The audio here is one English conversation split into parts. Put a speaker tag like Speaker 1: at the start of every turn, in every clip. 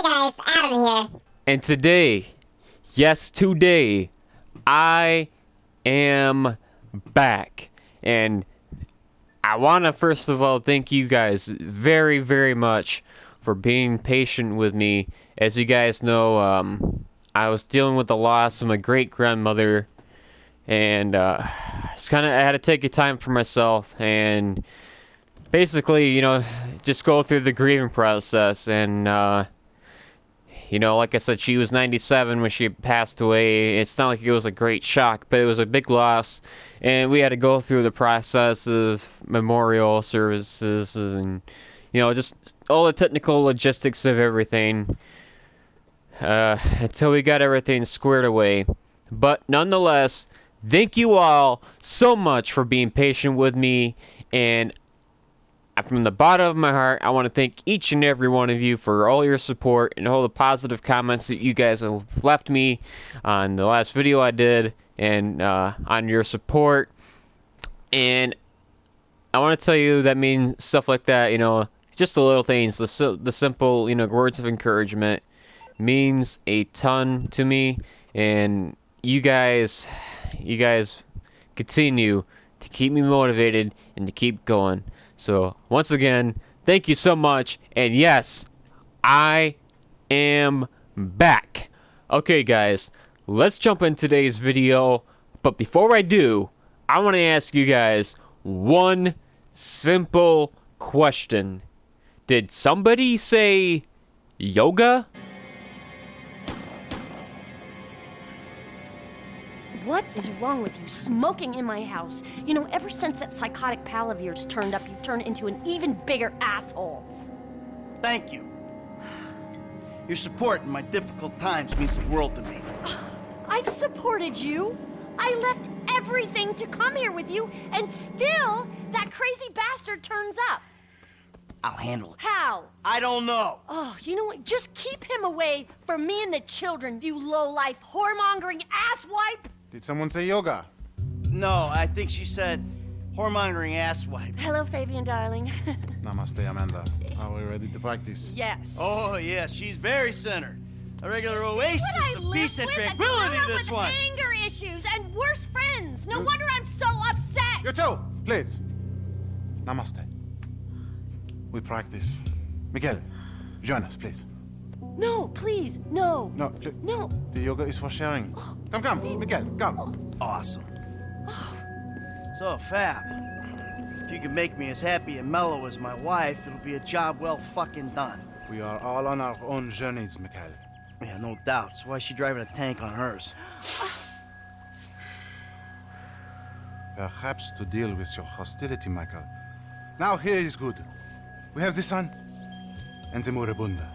Speaker 1: guys, Adam here.
Speaker 2: And today, yes, today, I am back. And I want to first of all thank you guys very, very much for being patient with me. As you guys know, I was dealing with the loss of my great grandmother, and just I had to take a time for myself and basically, just go through the grieving process. And like I said, she was 97 when she passed away. It's not like it was a great shock, but it was a big loss. And we had to go through the process of memorial services and, just all the technical logistics of everything until we got everything squared away. But nonetheless, thank you all so much for being patient with me. And from the bottom of my heart, I want to thank each and every one of you for all your support and all the positive comments that you guys have left me on the last video I did and on your support. And I want to tell you that means stuff like that, just the little things, the simple, words of encouragement means a ton to me. And you guys continue to keep me motivated and to keep going. So, once again, thank you so much, and yes, I am back. Okay, guys, let's jump in today's video, but before I do, I want to ask you guys one simple question. Did somebody say yoga?
Speaker 3: What is wrong with you smoking in my house? Ever since that psychotic pal of yours turned up, you've turned into an even bigger asshole.
Speaker 4: Thank you. Your support in my difficult times means the world to me.
Speaker 3: I've supported you. I left everything to come here with you, and still, that crazy bastard turns up.
Speaker 4: I'll handle it.
Speaker 3: How?
Speaker 4: I don't know.
Speaker 3: Oh, you know what? Just keep him away from me and the children, you low-life, whoremongering asswipe.
Speaker 5: Did someone say yoga?
Speaker 4: No, I think she said whoremongering asswipe.
Speaker 3: Hello, Fabian, darling.
Speaker 5: Namaste, Amanda. Are we ready to practice?
Speaker 3: Yes.
Speaker 4: Oh, yeah, she's very centered. A regular oasis of peace and tranquility, this one.
Speaker 3: Anger issues and worse friends. No wonder I'm so upset.
Speaker 5: You too, please. Namaste. We practice. Miguel, join us, please.
Speaker 3: No, please, no.
Speaker 5: No, please.
Speaker 3: No.
Speaker 5: The yoga is for sharing. Come, Miguel, come.
Speaker 4: Awesome. So, Fab, if you can make me as happy and mellow as my wife, it'll be a job well fucking done.
Speaker 5: We are all on our own journeys, Miguel.
Speaker 4: Yeah, no doubt. So why is she driving a tank on hers?
Speaker 5: Perhaps to deal with your hostility, Michael. Now here is good. We have the sun and the moribunda.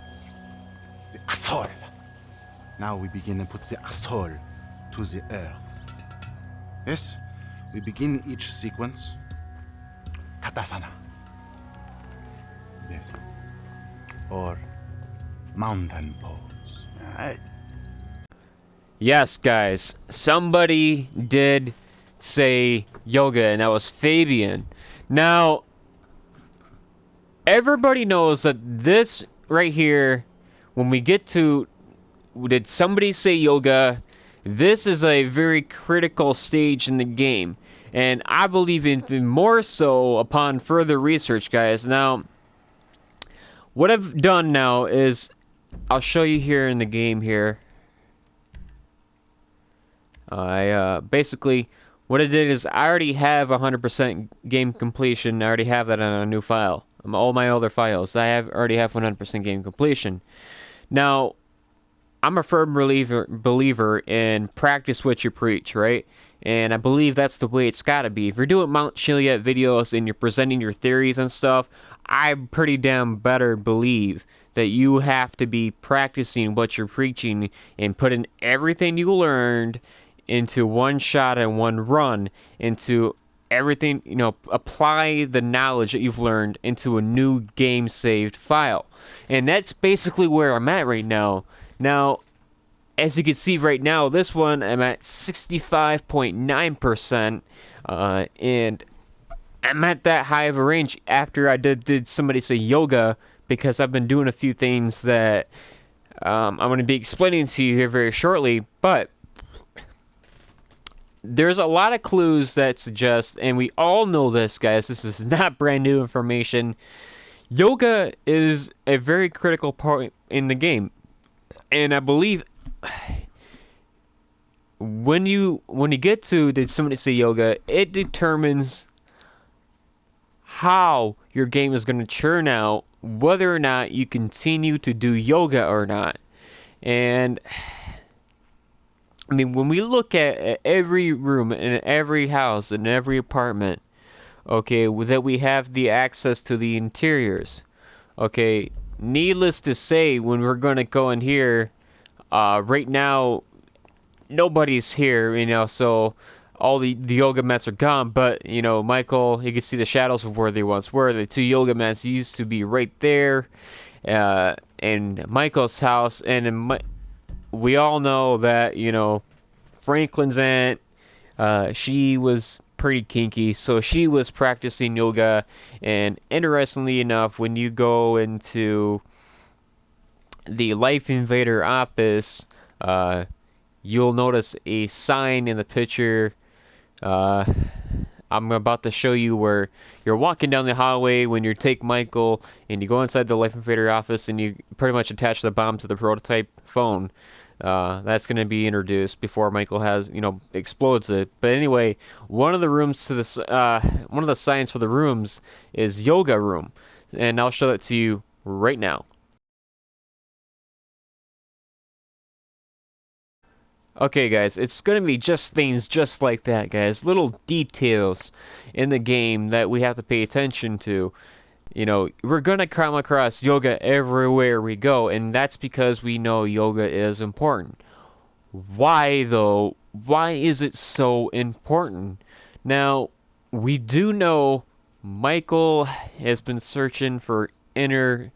Speaker 5: The asshole. Now we begin and put the asshole to the earth. Yes, we begin each sequence. Tadasana. Yes. Or mountain pose.
Speaker 4: All right.
Speaker 2: Yes, guys, somebody did say yoga, and that was Fabian. Now, everybody knows that this right here, when we get to did somebody say yoga, this is a very critical stage in the game. And I believe even more so upon further research, guys. Now, what I've done now is, I'll show you here in the game here. Basically, what I did is I already have 100% game completion. I already have that on a new file. All my other files, already have 100% game completion. Now, I'm a firm believer in practice what you preach, right? And I believe that's the way it's gotta be. If you're doing Mount Chiliad videos and you're presenting your theories and stuff, I pretty damn better believe that you have to be practicing what you're preaching and putting everything you learned into one shot and one run into everything, apply the knowledge that you've learned into a new game saved file. And that's basically where I'm at right now. Now, as you can see right now, this one I'm at 65.9%, and I'm at that high of a range after I did somebody say yoga, because I've been doing a few things that I'm going to be explaining to you here very shortly, but there's a lot of clues that suggest, and we all know this, guys, this is not brand new information. Yoga is a very critical part in the game. And I believe when you get to Did Somebody Say Yoga, it determines how your game is going to churn out, whether or not you continue to do yoga or not. And I mean, when we look at every room in every house in every apartment, okay, that we have the access to the interiors, okay, needless to say, when we're going to go in here, right now, nobody's here, you know, so all the yoga mats are gone, but, you know, Michael, you can see the shadows of where they once were. The 2 yoga mats used to be right there, in Michael's house, and we all know that, you know, Franklin's aunt, she was pretty kinky, so she was practicing yoga. And interestingly enough, when you go into the Life Invader office, you'll notice a sign in the picture. I'm about to show you where you're walking down the hallway when you take Michael and you go inside the Life Invader office and you pretty much attach the bomb to the prototype phone. That's going to be introduced before Michael has, you know, explodes it. But anyway, one of the rooms to this, one of the signs for the rooms is yoga room, and I'll show that to you right now. Okay, guys, it's going to be just things just like that, guys. Little details in the game that we have to pay attention to. You know, we're going to come across yoga everywhere we go, and that's because we know yoga is important. Why, though? Why is it so important? Now, we do know Michael has been searching for inner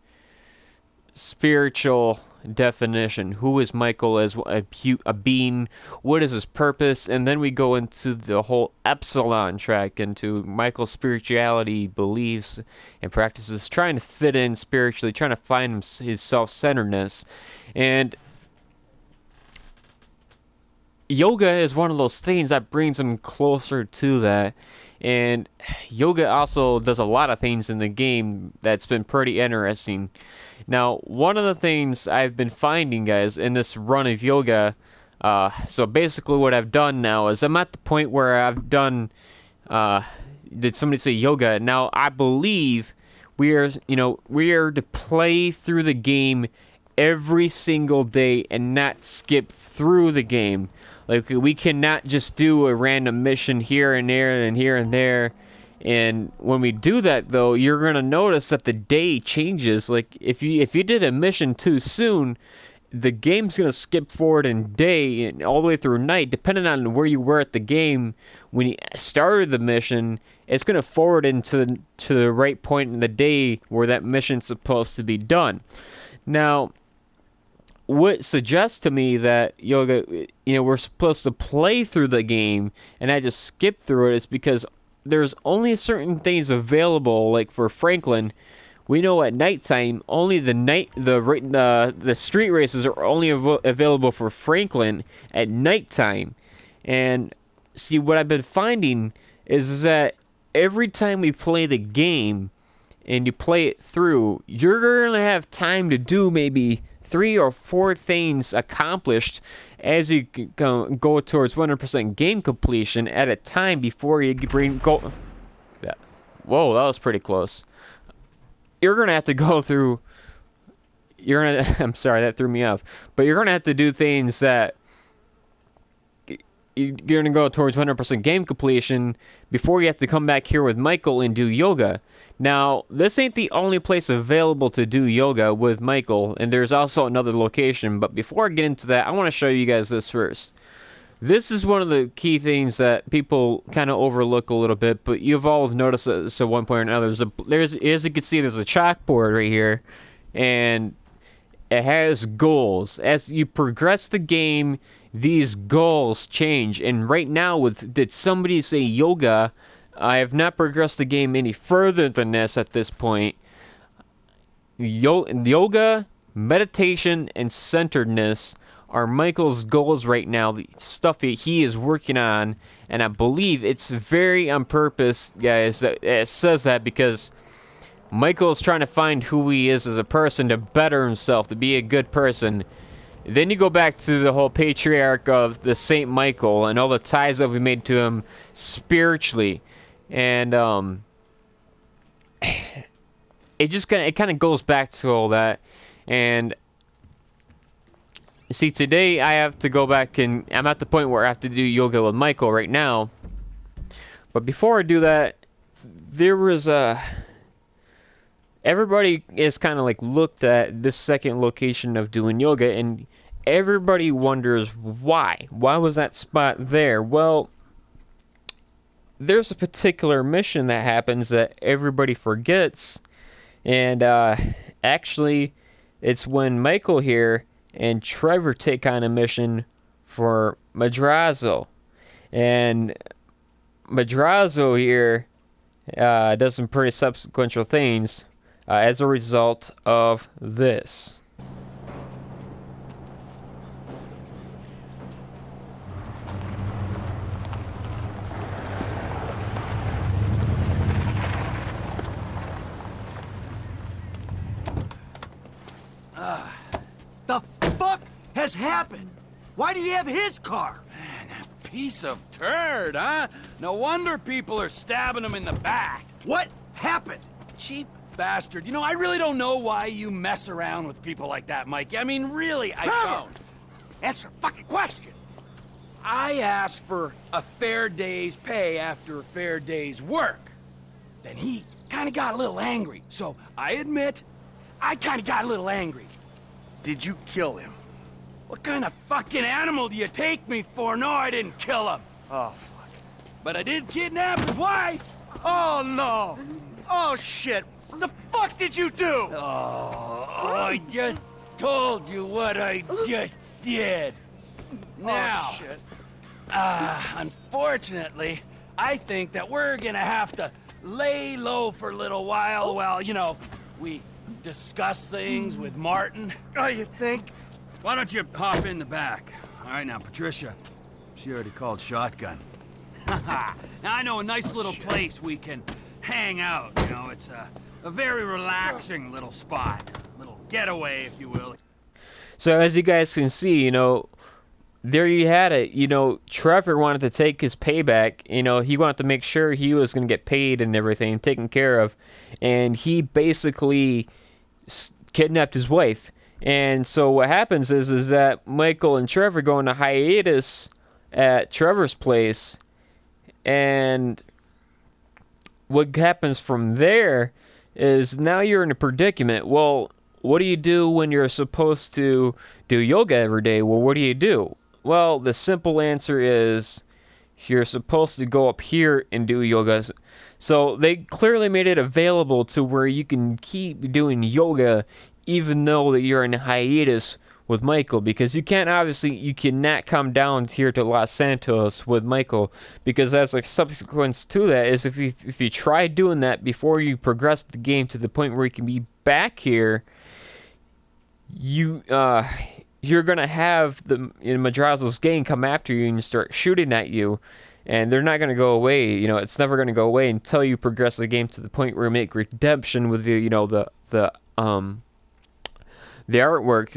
Speaker 2: spiritual definition. Who is Michael as a being? What is his purpose? And then we go into the whole epsilon track, into Michael's spirituality, beliefs, and practices, trying to fit in spiritually, trying to find his self-centeredness. And yoga is one of those things that brings him closer to that. And yoga also does a lot of things in the game that's been pretty interesting. Now, one of the things I've been finding, guys, in this run of yoga, so basically what I've done now is I'm at the point where I've done, Did Somebody Say Yoga? Now, I believe we are to play through the game every single day and not skip through the game. Like, we cannot just do a random mission here and there and here and there. And when we do that, though, you're gonna notice that the day changes. Like, if you did a mission too soon, the game's gonna skip forward in day and all the way through night, depending on where you were at the game when you started the mission. It's gonna forward into the right point in the day where that mission's supposed to be done. Now, what suggests to me that yoga, you know, we're supposed to play through the game and I just skip through it is because there's only certain things available. Like for Franklin, we know at nighttime only the street races are only available for Franklin at nighttime. And see, what I've been finding is that every time we play the game and you play it through, you're gonna have time to do maybe 3 or 4 things accomplished as you go towards 100% game completion at a time before you go. Whoa, that was pretty close. You're gonna have to go through. I'm sorry, that threw me off. But you're gonna have to do things that you're gonna go towards 100% game completion before you have to come back here with Michael and do yoga. Now, this ain't the only place available to do yoga with Michael, and there's also another location, but before I get into that, I want to show you guys this first. This is one of the key things that people kind of overlook a little bit, but you've all noticed this at one point or another. As you can see, there's a chalkboard right here, and it has goals. As you progress the game, these goals change, and right now with Did Somebody Say Yoga, I have not progressed the game any further than this at this point. Yoga meditation and centeredness are Michael's goals right now, the stuff that he is working on, and I believe it's very on purpose, guys, that it says that because Michael is trying to find who he is as a person, to better himself, to be a good person. Then you go back to the whole patriarch of the Saint Michael and all the ties that we made to him spiritually, and it kind of goes back to all that. And see, today I have to go back, and I'm at the point where I have to do yoga with Michael right now. But before I do that, there was everybody is kind of like looked at this second location of doing yoga, and everybody wonders why. Why was that spot there? Well, there's a particular mission that happens that everybody forgets, and actually, it's when Michael here and Trevor take on a mission for Madrazo, and Madrazo here does some pretty subsequential things as a result of this.
Speaker 1: The fuck has happened? Why did he have his car?
Speaker 6: Man, that piece of turd, huh? No wonder people are stabbing him in the back.
Speaker 1: What happened?
Speaker 6: Cheap bastard. You know, I really don't know why you mess around with people like that, Mike. I mean, really, I don't.
Speaker 1: Answer a fucking question.
Speaker 6: I asked for a fair day's pay after a fair day's work. Then he kind of got a little angry. So, I admit, I kind of got a little angry.
Speaker 4: Did you kill him?
Speaker 6: What kind of fucking animal do you take me for? No, I didn't kill him.
Speaker 4: Oh, fuck.
Speaker 6: But I did kidnap his wife.
Speaker 4: Oh, no. Oh, shit. What the fuck did you do?
Speaker 6: Oh, I just told you what I just did. Now,
Speaker 4: Oh, shit.
Speaker 6: unfortunately, I think that we're gonna have to lay low for a little while while, you know, we discuss things with Martin.
Speaker 4: Oh, you think?
Speaker 6: Why don't you hop in the back? All right, now, Patricia, she already called shotgun. Now, I know a nice little place we can hang out, you know, it's a very relaxing little spot. A little getaway, if you will.
Speaker 2: So as you guys can see, you know, there you had it. You know, Trevor wanted to take his payback. You know, he wanted to make sure he was going to get paid and everything, taken care of. And he basically kidnapped his wife. And so what happens is that Michael and Trevor go on a hiatus at Trevor's place. And what happens from there is now you're in a predicament. Well, what do you do when you're supposed to do yoga every day? Well, what do you do? Well, the simple answer is you're supposed to go up here and do yoga. So they clearly made it available to where you can keep doing yoga even though that you're in a hiatus with Michael, because you cannot come down here to Los Santos with Michael, because as a subsequence to that is if you try doing that before you progress the game to the point where you can be back here, you're gonna have the Madrazo's gang come after you and start shooting at you, and they're not gonna go away. You know, it's never gonna go away until you progress the game to the point where you make redemption with the artwork,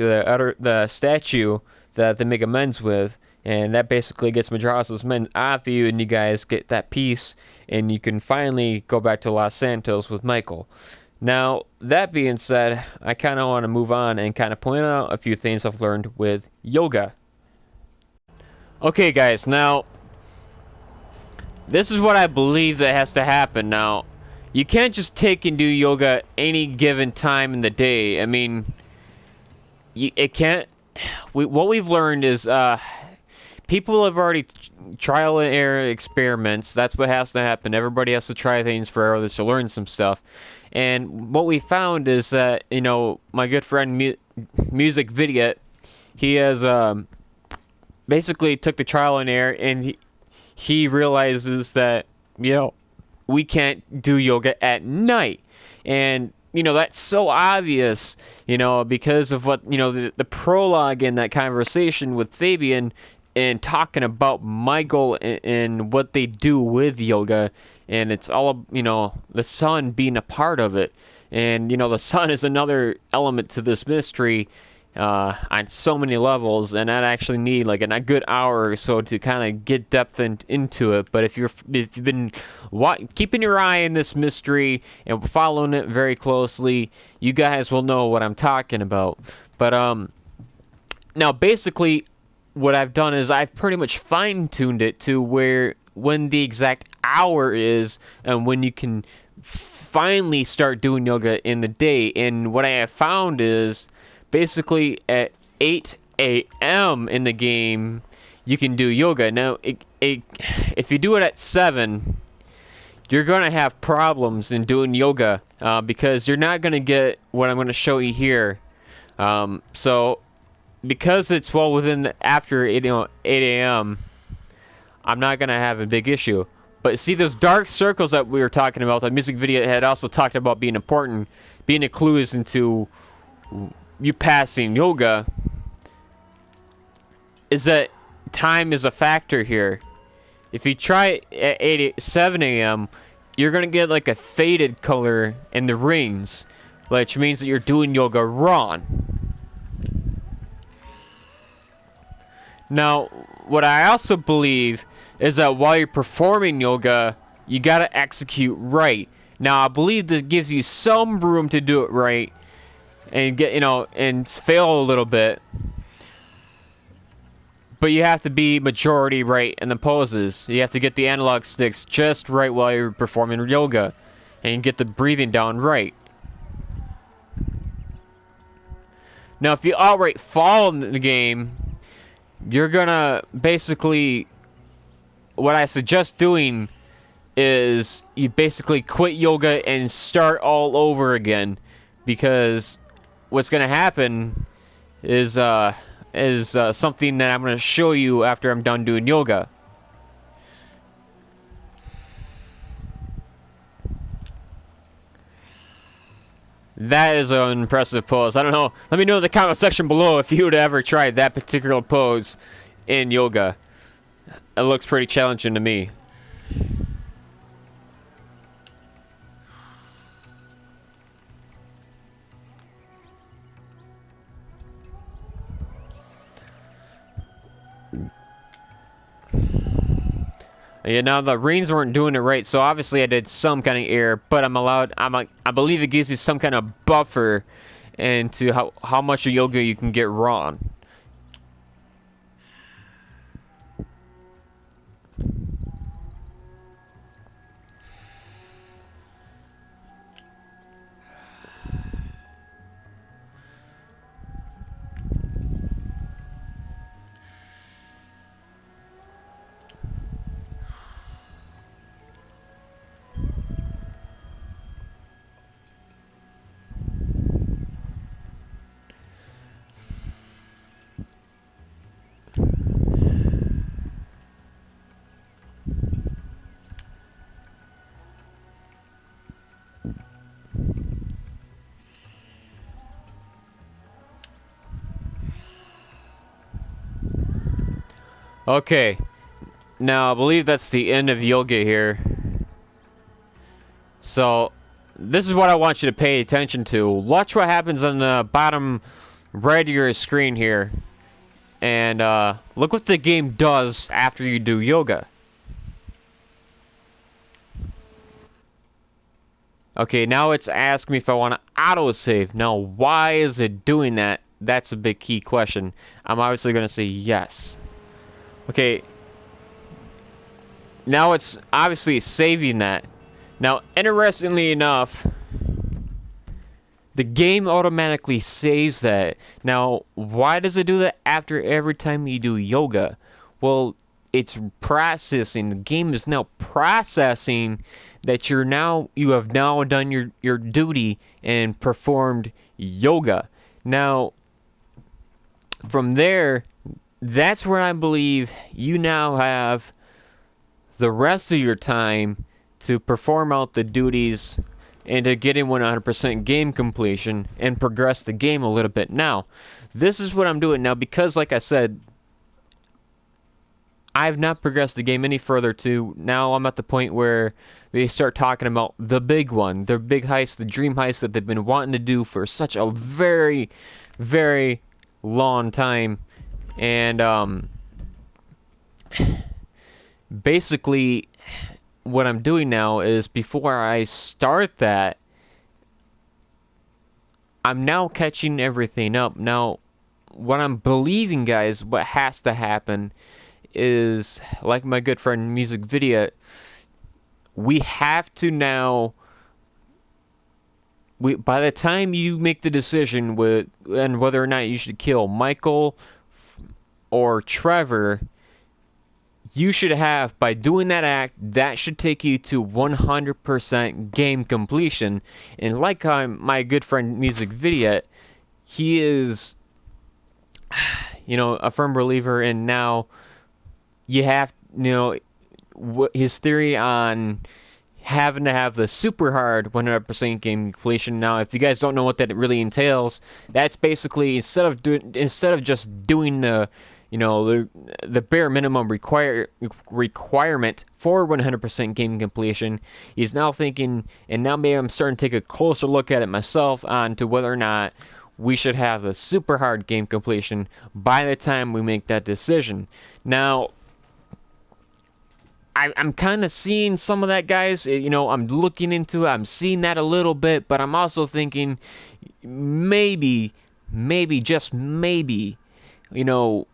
Speaker 2: the statue that they make amends with, and that basically gets Madrazo's men off you, and you guys get that peace, and you can finally go back to Los Santos with Michael. Now, that being said, I kind of want to move on and kind of point out a few things I've learned with yoga. Okay, guys, now, this is what I believe that has to happen. Now, you can't just take and do yoga any given time in the day. I mean, it can't. What we've learned is people have already trial and error experiments. That's what has to happen. Everybody has to try things for others to learn some stuff. And what we found is that, you know, my good friend Music Vidiot, he has basically took the trial and error, and he realizes that, you know, we can't do yoga at night. And you know, that's so obvious, you know, because of what, you know, the prologue in that conversation with Fabian and talking about Michael and what they do with yoga, and it's all, you know, the son being a part of it. And, you know, the son is another element to this mystery on so many levels, and I'd actually need like a good hour or so to kind of get depth into it. But if you've been keeping your eye on this mystery and following it very closely, you guys will know what I'm talking about. But now basically what I've done is I've pretty much fine-tuned it to where when the exact hour is and when you can finally start doing yoga in the day. And what I have found is basically at 8 a.m. in the game you can do yoga. Now if you do it at 7, you're going to have problems in doing yoga because you're not going to get what I'm going to show you here. So because it's well within after 8 a.m., I'm not going to have a big issue. But see those dark circles that we were talking about, the music video had also talked about being important, being a clue is into you passing yoga, is that time is a factor here. If you try it at 7 a.m., you're going to get like a faded color in the rings, which means that you're doing yoga wrong. Now, what I also believe is that while you're performing yoga, you gotta execute right. Now, I believe this gives you some room to do it right and get, you know, and fail a little bit. But you have to be majority right in the poses. You have to get the analog sticks just right while you're performing yoga, and get the breathing down right. Now, if you outright fall in the game, you're gonna basically, what I suggest doing is you basically quit yoga and start all over again, because what's gonna happen is something that I'm gonna show you after I'm done doing yoga. That is an impressive pose. I don't know. Let me know in the comment section below if you would ever tried that particular pose in yoga. It looks pretty challenging to me. Yeah, now the rings weren't doing it right, so obviously I did some kind of error, but I believe it gives you some kind of buffer into how much of yoga you can get wrong. Okay, now I believe that's the end of yoga here. So, this is what I want you to pay attention to. Watch what happens on the bottom right of your screen here. And look what the game does after you do yoga. Okay, now it's asking me if I want to autosave. Now, why is it doing that? That's a big key question. I'm obviously going to say yes. Okay, now it's obviously saving that. Now, interestingly enough, the game automatically saves that. Now, why does it do that after every time you do yoga? Well, it's processing. The game is now processing that you have now done your duty and performed yoga. Now, from there, that's where I believe you now have the rest of your time to perform out the duties into getting 100% game completion and progress the game a little bit. Now, this is what I'm doing now because, like I said, I've not progressed the game any further to now I'm at the point where they start talking about the big one, their big heist, the dream heist that they've been wanting to do for such a very, very long time. And basically what I'm doing now is before I start that, I'm now catching everything up. Now, what I'm believing, guys, what has to happen is, like my good friend Music Video, we have to now, by the time you make the decision and whether or not you should kill Michael or Trevor, you should have, by doing that act, that should take you to 100% game completion. And like my good friend Music Video, he is, you know, a firm believer in now you have, you know, his theory on having to have the super hard 100% game completion. Now, if you guys don't know what that really entails, that's basically instead of just doing the, you know, the bare minimum requirement for 100% game completion, he's now thinking, and now maybe I'm starting to take a closer look at it myself on to whether or not we should have a super hard game completion by the time we make that decision. Now, I'm kind of seeing some of that, guys. You know, I'm looking into it. I'm seeing that a little bit, but I'm also thinking maybe, just maybe, you know,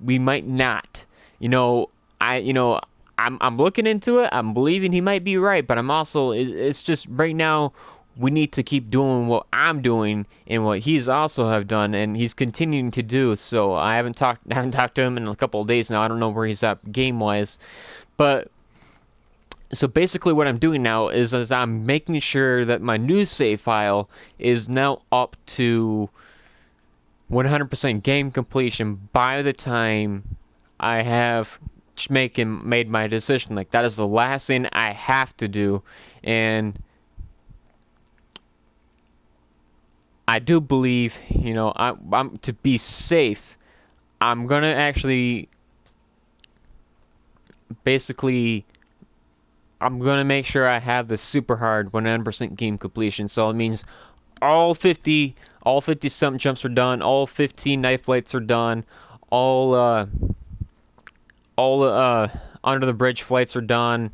Speaker 2: we might not. You know, I'm looking into it. I'm believing he might be right, but I'm also, it's just right now we need to keep doing what I'm doing and what he's also have done, and he's continuing to do. So I haven't talked to him in a couple of days now. I don't know where he's at game wise, but so basically what I'm doing now is I'm making sure that my new save file is now up to 100% game completion by the time I have made my decision. Like, that is the last thing I have to do, and I do believe, you know, I'm to be safe, I'm gonna actually basically I'm gonna make sure I have the super hard 100% game completion. So it means all 50 stunt jumps are done, all 15 knife flights are done, all under the bridge flights are done.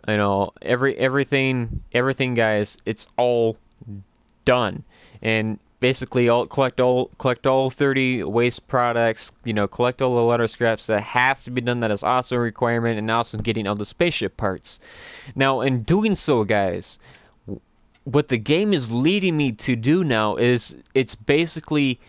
Speaker 2: You know, everything, guys, it's all done. And basically collect all 30 waste products, you know, collect all the letter scraps that has to be done. That is also a requirement, and also getting all the spaceship parts. Now, in doing so, guys, what the game is leading me to do now is it's basically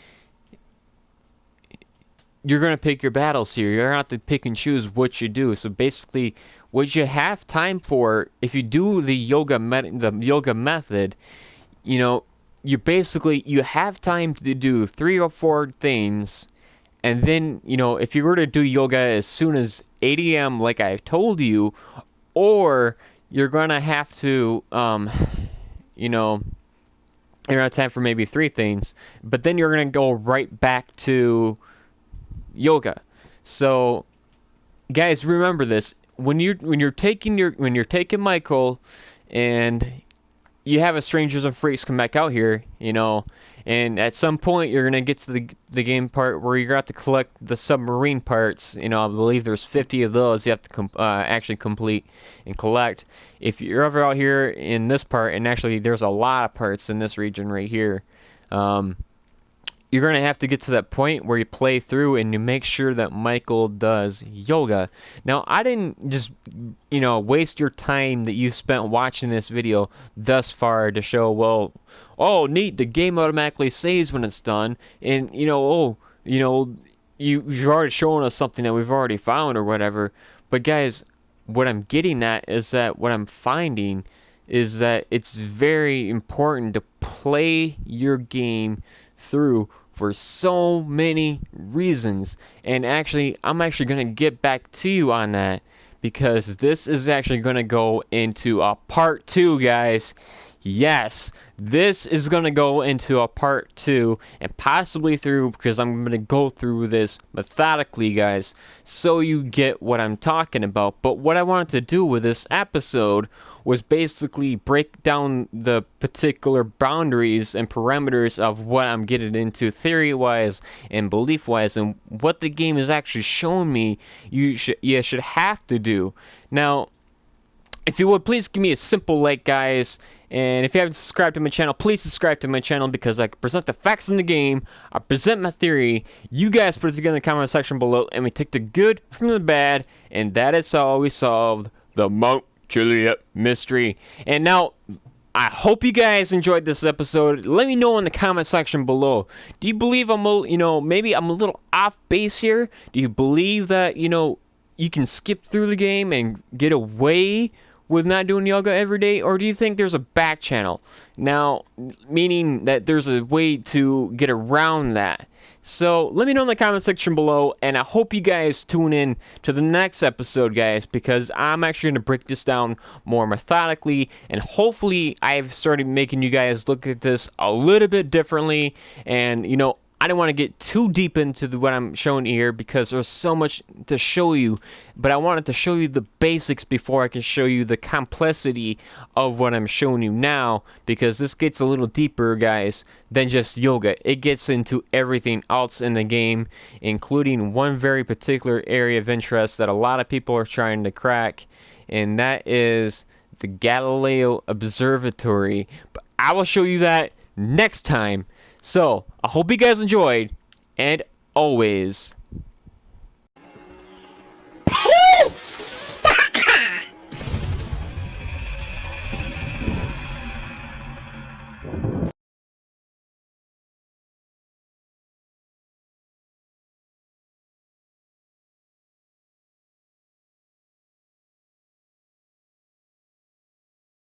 Speaker 2: you're gonna pick your battles here. You're gonna have to pick and choose what you do. So basically, what you have time for, if you do the yoga method, you know, you have time to do 3 or 4 things, and then, you know, if you were to do yoga as soon as 8 a.m. like I told you, or you're gonna have to, you know, you're gonna have time for maybe 3 things, but then you're gonna go right back to yoga. So, guys, remember this: when you're taking Michael and you have a Strangers and Freaks come back out here, you know, and at some point you're gonna get to the game part where you're gonna have to collect the submarine parts. You know, I believe there's 50 of those you have to actually complete and collect. If you're ever out here in this part, and actually there's a lot of parts in this region right here, you're gonna have to get to that point where you play through and you make sure that Michael does yoga. Now, I didn't just, you know, waste your time that you spent watching this video thus far to show, well, oh, neat, the game automatically saves when it's done, and, you know, oh, you know, you've already shown us something that we've already found or whatever. But guys, what I'm getting at is that what I'm finding is that it's very important to play your game through for so many reasons. And actually, I'm actually going to get back to you on that, because this is actually going to go into a part 2, guys. Yes, this is going to go into a part 2 and possibly through, because I'm going to go through this methodically, guys, so you get what I'm talking about. But what I wanted to do with this episode was basically break down the particular boundaries and parameters of what I'm getting into theory-wise and belief-wise, and what the game is actually showing me you should have to do. Now, if you would, please give me a simple like, guys. And if you haven't subscribed to my channel, please subscribe to my channel, because I present the facts in the game, I present my theory, you guys put it together in the comment section below, and we take the good from the bad, and that is how we solved the Mount Juliet mystery. And now, I hope you guys enjoyed this episode. Let me know in the comment section below. Do you believe maybe I'm a little off base here? Do you believe that, you can skip through the game and get away with not doing yoga every day? Or do you think there's a back channel? Now, meaning that there's a way to get around that. So let me know in the comment section below, and I hope you guys tune in to the next episode, guys, because I'm actually going to break this down more methodically, and hopefully I've started making you guys look at this a little bit differently. And I don't want to get too deep into what I'm showing you here, because there's so much to show you, but I wanted to show you the basics before I can show you the complexity of what I'm showing you now, because this gets a little deeper, guys, than just yoga. It gets into everything else in the game, including one very particular area of interest that a lot of people are trying to crack, and that is the Galileo Observatory. But I will show you that next time. So, I hope you guys enjoyed, and always